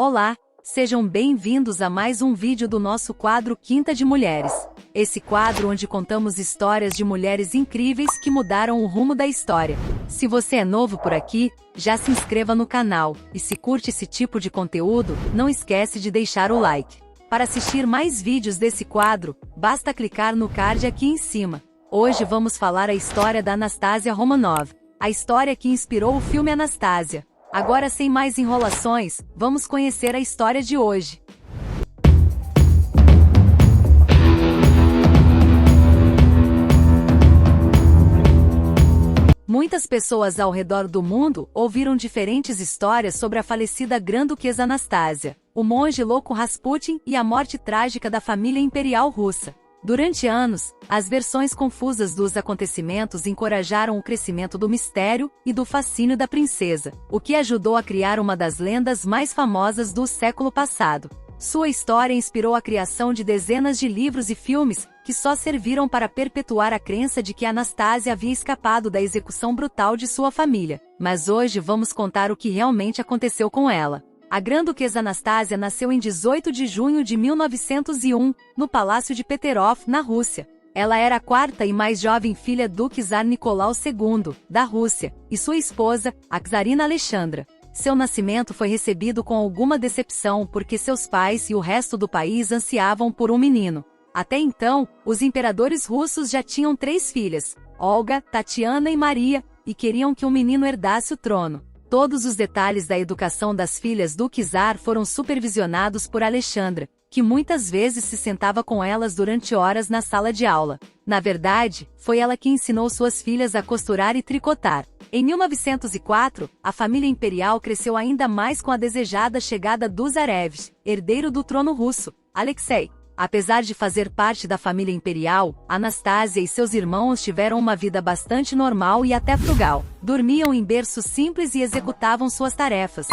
Olá, sejam bem-vindos a mais um vídeo do nosso quadro Quinta de Mulheres. Esse quadro onde contamos histórias de mulheres incríveis que mudaram o rumo da história. Se você é novo por aqui, já se inscreva no canal, e se curte esse tipo de conteúdo, não esquece de deixar o like. Para assistir mais vídeos desse quadro, basta clicar no card aqui em cima. Hoje vamos falar a história da Anastasia Romanov, a história que inspirou o filme Anastasia. Agora, sem mais enrolações, vamos conhecer a história de hoje. Muitas pessoas ao redor do mundo ouviram diferentes histórias sobre a falecida Grã-Duquesa Anastasia, o monge louco Rasputin e a morte trágica da família imperial russa. Durante anos, as versões confusas dos acontecimentos encorajaram o crescimento do mistério e do fascínio da princesa, o que ajudou a criar uma das lendas mais famosas do século passado. Sua história inspirou a criação de dezenas de livros e filmes, que só serviram para perpetuar a crença de que Anastasia havia escapado da execução brutal de sua família. Mas hoje vamos contar o que realmente aconteceu com ela. A Grã-Duquesa Anastasia nasceu em 18 de junho de 1901, no Palácio de Peterov, na Rússia. Ela era a quarta e mais jovem filha do czar Nicolau II, da Rússia, e sua esposa, a czarina Alexandra. Seu nascimento foi recebido com alguma decepção porque seus pais e o resto do país ansiavam por um menino. Até então, os imperadores russos já tinham 3 filhas, Olga, Tatiana e Maria, e queriam que um menino herdasse o trono. Todos os detalhes da educação das filhas do czar foram supervisionados por Alexandra, que muitas vezes se sentava com elas durante horas na sala de aula. Na verdade, foi ela que ensinou suas filhas a costurar e tricotar. Em 1904, a família imperial cresceu ainda mais com a desejada chegada do Tsarevich, herdeiro do trono russo, Alexei. Apesar de fazer parte da família imperial, Anastasia e seus irmãos tiveram uma vida bastante normal e até frugal. Dormiam em berços simples e executavam suas tarefas.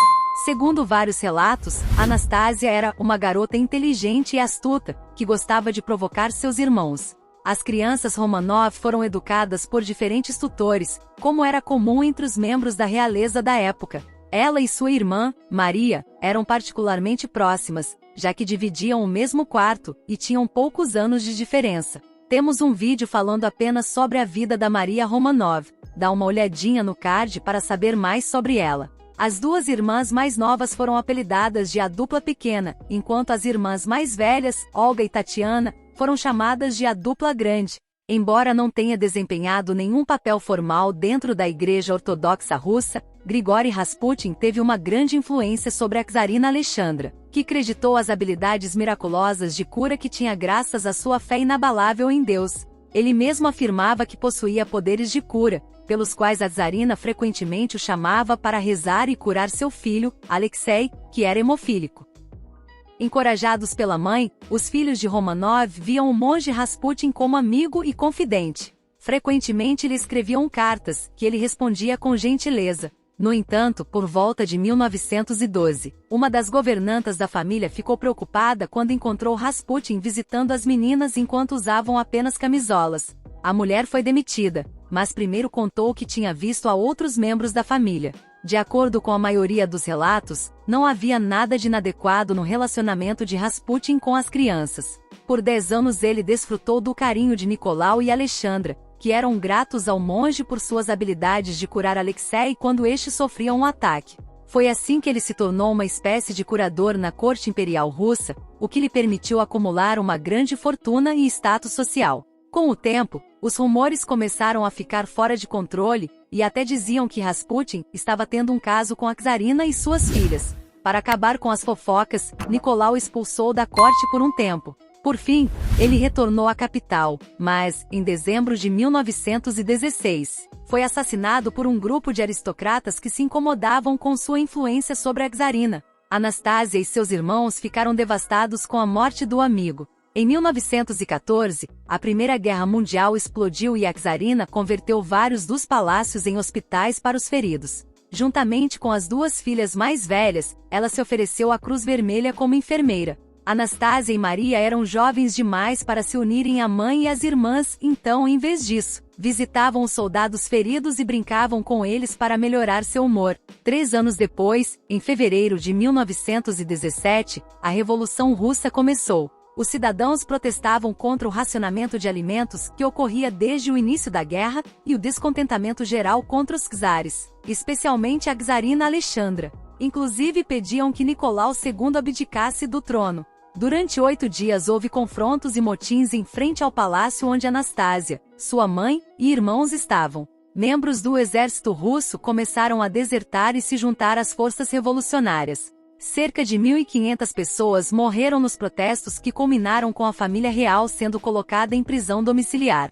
Segundo vários relatos, Anastasia era uma garota inteligente e astuta, que gostava de provocar seus irmãos. As crianças Romanov foram educadas por diferentes tutores, como era comum entre os membros da realeza da época. Ela e sua irmã, Maria, eram particularmente próximas, já que dividiam o mesmo quarto e tinham poucos anos de diferença. Temos um vídeo falando apenas sobre a vida da Maria Romanov. Dá uma olhadinha no card para saber mais sobre ela. As 2 irmãs mais novas foram apelidadas de a dupla pequena, enquanto as irmãs mais velhas, Olga e Tatiana, foram chamadas de a dupla grande. Embora não tenha desempenhado nenhum papel formal dentro da Igreja Ortodoxa Russa, Grigori Rasputin teve uma grande influência sobre a czarina Alexandra, que acreditou as habilidades miraculosas de cura que tinha graças à sua fé inabalável em Deus. Ele mesmo afirmava que possuía poderes de cura, pelos quais a czarina frequentemente o chamava para rezar e curar seu filho, Alexei, que era hemofílico. Encorajados pela mãe, os filhos de Romanov viam o monge Rasputin como amigo e confidente. Frequentemente lhe escreviam cartas, que ele respondia com gentileza. No entanto, por volta de 1912, uma das governantas da família ficou preocupada quando encontrou Rasputin visitando as meninas enquanto usavam apenas camisolas. A mulher foi demitida, mas primeiro contou o que tinha visto a outros membros da família. De acordo com a maioria dos relatos, não havia nada de inadequado no relacionamento de Rasputin com as crianças. Por 10 anos ele desfrutou do carinho de Nicolau e Alexandra, que eram gratos ao monge por suas habilidades de curar Alexei quando este sofria um ataque. Foi assim que ele se tornou uma espécie de curador na corte imperial russa, o que lhe permitiu acumular uma grande fortuna e status social. Com o tempo, os rumores começaram a ficar fora de controle, e até diziam que Rasputin estava tendo um caso com a czarina e suas filhas. Para acabar com as fofocas, Nicolau expulsou da corte por um tempo. Por fim, ele retornou à capital, mas, em dezembro de 1916, foi assassinado por um grupo de aristocratas que se incomodavam com sua influência sobre a czarina. Anastasia e seus irmãos ficaram devastados com a morte do amigo. Em 1914, a Primeira Guerra Mundial explodiu e a czarina converteu vários dos palácios em hospitais para os feridos. Juntamente com as 2 filhas mais velhas, ela se ofereceu à Cruz Vermelha como enfermeira. Anastasia e Maria eram jovens demais para se unirem à mãe e às irmãs, então, em vez disso, visitavam os soldados feridos e brincavam com eles para melhorar seu humor. 3 anos depois, em fevereiro de 1917, a Revolução Russa começou. Os cidadãos protestavam contra o racionamento de alimentos que ocorria desde o início da guerra e o descontentamento geral contra os czares, especialmente a czarina Alexandra. Inclusive pediam que Nicolau II abdicasse do trono. Durante 8 dias houve confrontos e motins em frente ao palácio onde Anastasia, sua mãe e irmãos estavam. Membros do exército russo começaram a desertar e se juntar às forças revolucionárias. Cerca de 1.500 pessoas morreram nos protestos que culminaram com a família real sendo colocada em prisão domiciliar.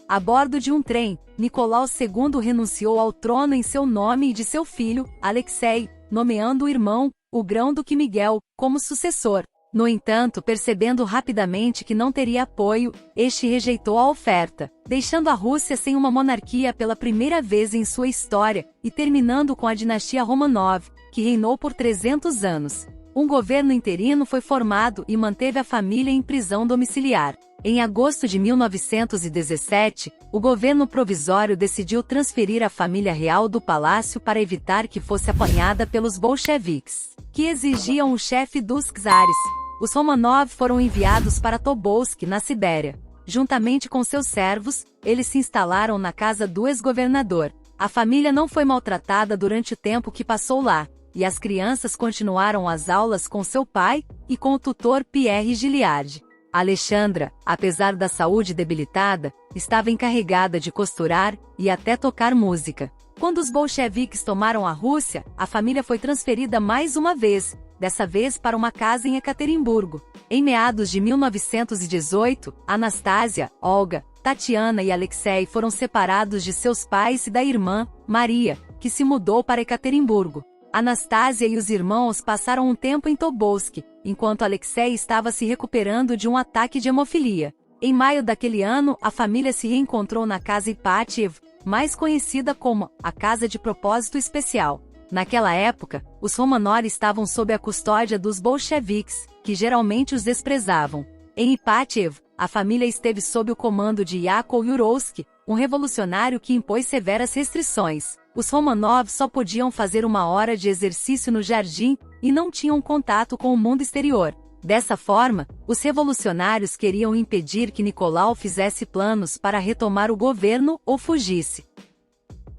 A bordo de um trem, Nicolau II renunciou ao trono em seu nome e de seu filho, Alexei, nomeando o irmão, o grão-duque Miguel, como sucessor. No entanto, percebendo rapidamente que não teria apoio, este rejeitou a oferta, deixando a Rússia sem uma monarquia pela primeira vez em sua história, e terminando com a dinastia Romanov, que reinou por 300 anos. Um governo interino foi formado e manteve a família em prisão domiciliar. Em agosto de 1917, o governo provisório decidiu transferir a família real do palácio para evitar que fosse apanhada pelos bolcheviques, que exigiam o chefe dos czares. Os Romanov foram enviados para Tobolsk, na Sibéria. Juntamente com seus servos, eles se instalaram na casa do ex-governador. A família não foi maltratada durante o tempo que passou lá, e as crianças continuaram as aulas com seu pai e com o tutor Pierre Gilliard. Alexandra, apesar da saúde debilitada, estava encarregada de costurar e até tocar música. Quando os bolcheviques tomaram a Rússia, a família foi transferida mais uma vez, dessa vez para uma casa em Ekaterimburgo. Em meados de 1918, Anastasia, Olga, Tatiana e Alexei foram separados de seus pais e da irmã, Maria, que se mudou para Ekaterimburgo. Anastasia e os irmãos passaram um tempo em Tobolsk, enquanto Alexei estava se recuperando de um ataque de hemofilia. Em maio daquele ano, a família se reencontrou na casa Ipatiev, mais conhecida como a Casa de Propósito Especial. Naquela época, os Romanov estavam sob a custódia dos bolcheviques, que geralmente os desprezavam. Em Ipatiev, a família esteve sob o comando de Yakov Yurovsky, um revolucionário que impôs severas restrições. Os Romanov só podiam fazer 1 hora de exercício no jardim e não tinham contato com o mundo exterior. Dessa forma, os revolucionários queriam impedir que Nicolau fizesse planos para retomar o governo ou fugisse.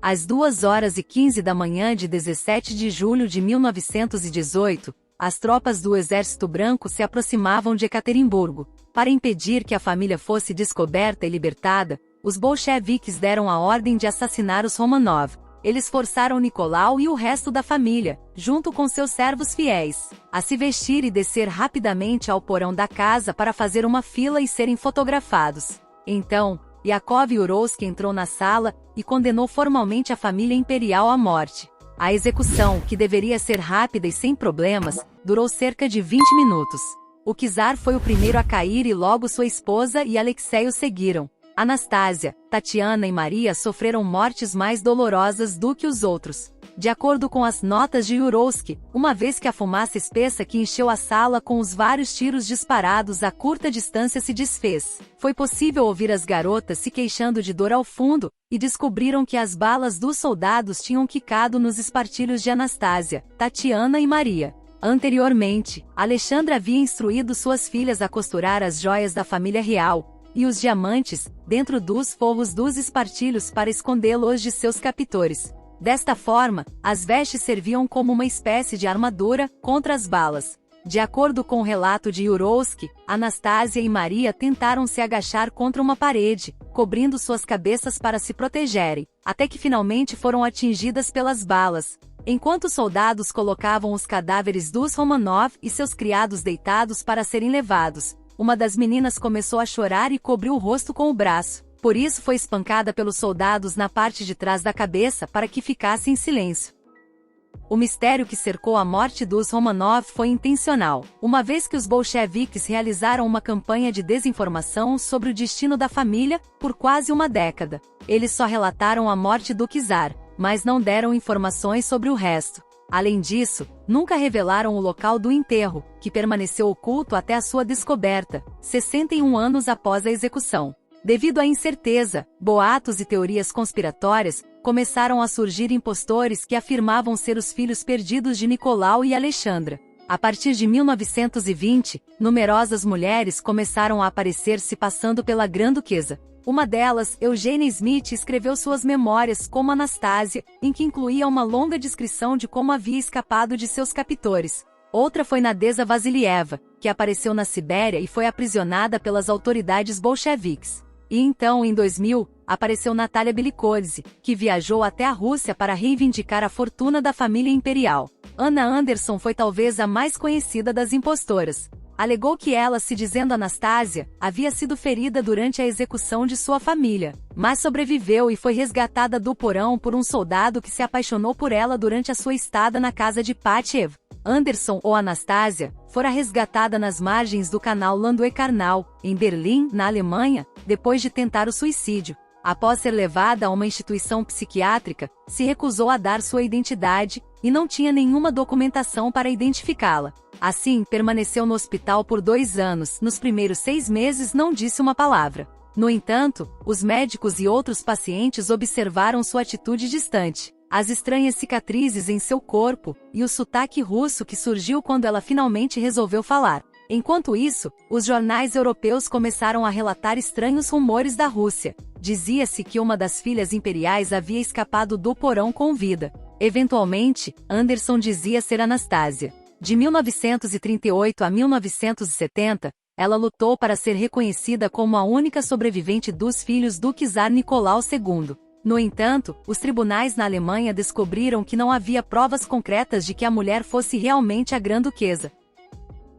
Às 2h15 da manhã de 17 de julho de 1918, as tropas do Exército Branco se aproximavam de Ekaterimburgo. Para impedir que a família fosse descoberta e libertada, os bolcheviques deram a ordem de assassinar os Romanov. Eles forçaram Nicolau e o resto da família, junto com seus servos fiéis, a se vestir e descer rapidamente ao porão da casa para fazer uma fila e serem fotografados. Então, Yakov Yurovsky entrou na sala e condenou formalmente a família imperial à morte. A execução, que deveria ser rápida e sem problemas, durou cerca de 20 minutos. O czar foi o primeiro a cair e logo sua esposa e Alexei o seguiram. Anastasia, Tatiana e Maria sofreram mortes mais dolorosas do que os outros. De acordo com as notas de Yurovsky, uma vez que a fumaça espessa que encheu a sala com os vários tiros disparados a curta distância se desfez, foi possível ouvir as garotas se queixando de dor ao fundo, e descobriram que as balas dos soldados tinham quicado nos espartilhos de Anastasia, Tatiana e Maria. Anteriormente, Alexandra havia instruído suas filhas a costurar as joias da família real e os diamantes dentro dos forros dos espartilhos para escondê-los de seus captores. Desta forma, as vestes serviam como uma espécie de armadura contra as balas. De acordo com o relato de Yurovsky, Anastasia e Maria tentaram se agachar contra uma parede, cobrindo suas cabeças para se protegerem, até que finalmente foram atingidas pelas balas. Enquanto os soldados colocavam os cadáveres dos Romanov e seus criados deitados para serem levados, uma das meninas começou a chorar e cobriu o rosto com o braço. Por isso foi espancada pelos soldados na parte de trás da cabeça para que ficasse em silêncio. O mistério que cercou a morte dos Romanov foi intencional, uma vez que os bolcheviques realizaram uma campanha de desinformação sobre o destino da família por quase uma década. Eles só relataram a morte do czar, mas não deram informações sobre o resto. Além disso, nunca revelaram o local do enterro, que permaneceu oculto até a sua descoberta, 61 anos após a execução. Devido à incerteza, boatos e teorias conspiratórias, começaram a surgir impostores que afirmavam ser os filhos perdidos de Nicolau e Alexandra. A partir de 1920, numerosas mulheres começaram a aparecer se passando pela Grã-Duquesa. Uma delas, Eugenia Smith, escreveu suas memórias como Anastasia, em que incluía uma longa descrição de como havia escapado de seus captores. Outra foi Nadezhda Vassilieva, que apareceu na Sibéria e foi aprisionada pelas autoridades bolcheviques. E então, em 2000, apareceu Natalia Belicoze, que viajou até a Rússia para reivindicar a fortuna da família imperial. Anna Anderson foi talvez a mais conhecida das impostoras. Alegou que ela, se dizendo Anastasia, havia sido ferida durante a execução de sua família, mas sobreviveu e foi resgatada do porão por um soldado que se apaixonou por ela durante a sua estada na casa de Patiev. Anderson, ou Anastasia, fora resgatada nas margens do canal Landwehr-Kanal, em Berlim, na Alemanha, depois de tentar o suicídio. Após ser levada a uma instituição psiquiátrica, se recusou a dar sua identidade, e não tinha nenhuma documentação para identificá-la. Assim, permaneceu no hospital por 2 anos, nos primeiros 6 meses não disse uma palavra. No entanto, os médicos e outros pacientes observaram sua atitude distante, as estranhas cicatrizes em seu corpo, e o sotaque russo que surgiu quando ela finalmente resolveu falar. Enquanto isso, os jornais europeus começaram a relatar estranhos rumores da Rússia. Dizia-se que uma das filhas imperiais havia escapado do porão com vida. Eventualmente, Anderson dizia ser Anastasia. De 1938 a 1970, ela lutou para ser reconhecida como a única sobrevivente dos filhos do czar Nicolau II. No entanto, os tribunais na Alemanha descobriram que não havia provas concretas de que a mulher fosse realmente a Grã-Duquesa.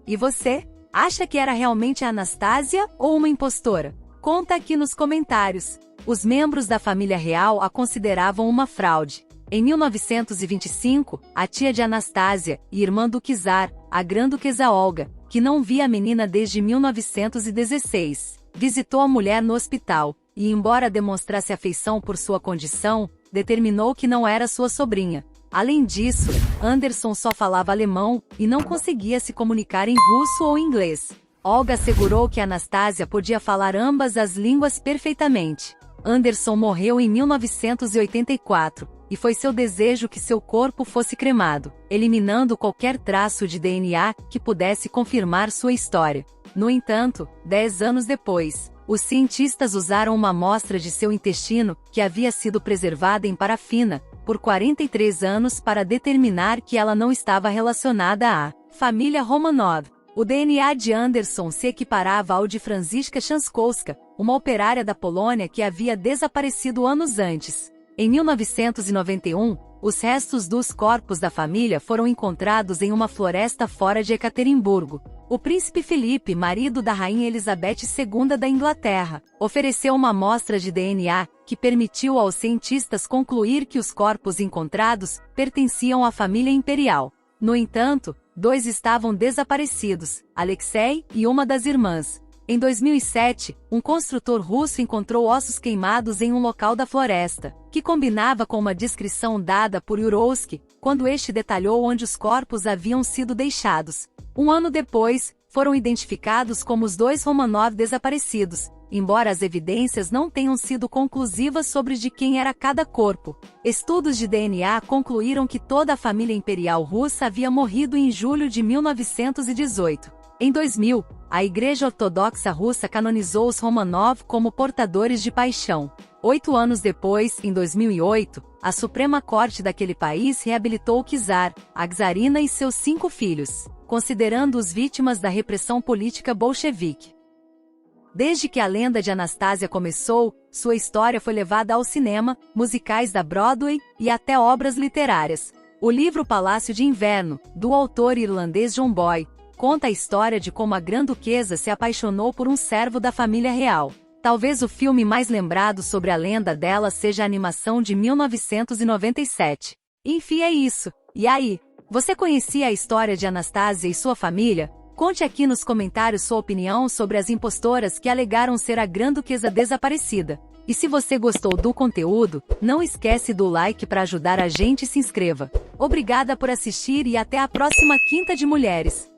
E você? Acha que era realmente a Anastasia ou uma impostora? Conta aqui nos comentários. Os membros da família real a consideravam uma fraude. Em 1925, a tia de Anastasia, e irmã do czar, a Grã-Duquesa Olga, que não via a menina desde 1916, visitou a mulher no hospital, e embora demonstrasse afeição por sua condição, determinou que não era sua sobrinha. Além disso, Anderson só falava alemão, e não conseguia se comunicar em russo ou inglês. Olga assegurou que Anastasia podia falar ambas as línguas perfeitamente. Anderson morreu em 1984, e foi seu desejo que seu corpo fosse cremado, eliminando qualquer traço de DNA que pudesse confirmar sua história. No entanto, 10 anos depois, os cientistas usaram uma amostra de seu intestino, que havia sido preservada em parafina, por 43 anos para determinar que ela não estava relacionada à família Romanov. O DNA de Anderson se equiparava ao de Franziska Chanskowska, uma operária da Polônia que havia desaparecido anos antes. Em 1991, os restos dos corpos da família foram encontrados em uma floresta fora de Ekaterimburgo. O príncipe Felipe, marido da rainha Elizabeth II da Inglaterra, ofereceu uma amostra de DNA, que permitiu aos cientistas concluir que os corpos encontrados pertenciam à família imperial. No entanto, 2 estavam desaparecidos, Alexei e uma das irmãs. Em 2007, um construtor russo encontrou ossos queimados em um local da floresta, que combinava com uma descrição dada por Yurovsky, quando este detalhou onde os corpos haviam sido deixados. 1 ano depois, foram identificados como os 2 Romanov desaparecidos, embora as evidências não tenham sido conclusivas sobre de quem era cada corpo. Estudos de DNA concluíram que toda a família imperial russa havia morrido em julho de 1918. Em 2000, a Igreja Ortodoxa Russa canonizou os Romanov como portadores de paixão. 8 anos depois, em 2008, a Suprema Corte daquele país reabilitou o czar, a czarina e seus 5 filhos, considerando-os vítimas da repressão política bolchevique. Desde que a lenda de Anastasia começou, sua história foi levada ao cinema, musicais da Broadway e até obras literárias. O livro Palácio de Inverno, do autor irlandês John Boy, conta a história de como a Grã-Duquesa se apaixonou por um servo da família real. Talvez o filme mais lembrado sobre a lenda dela seja a animação de 1997. Enfim, é isso. E aí, você conhecia a história de Anastasia e sua família? Conte aqui nos comentários sua opinião sobre as impostoras que alegaram ser a Grã-Duquesa desaparecida. E se você gostou do conteúdo, não esquece do like para ajudar a gente e se inscreva. Obrigada por assistir e até a próxima Quinta de Mulheres.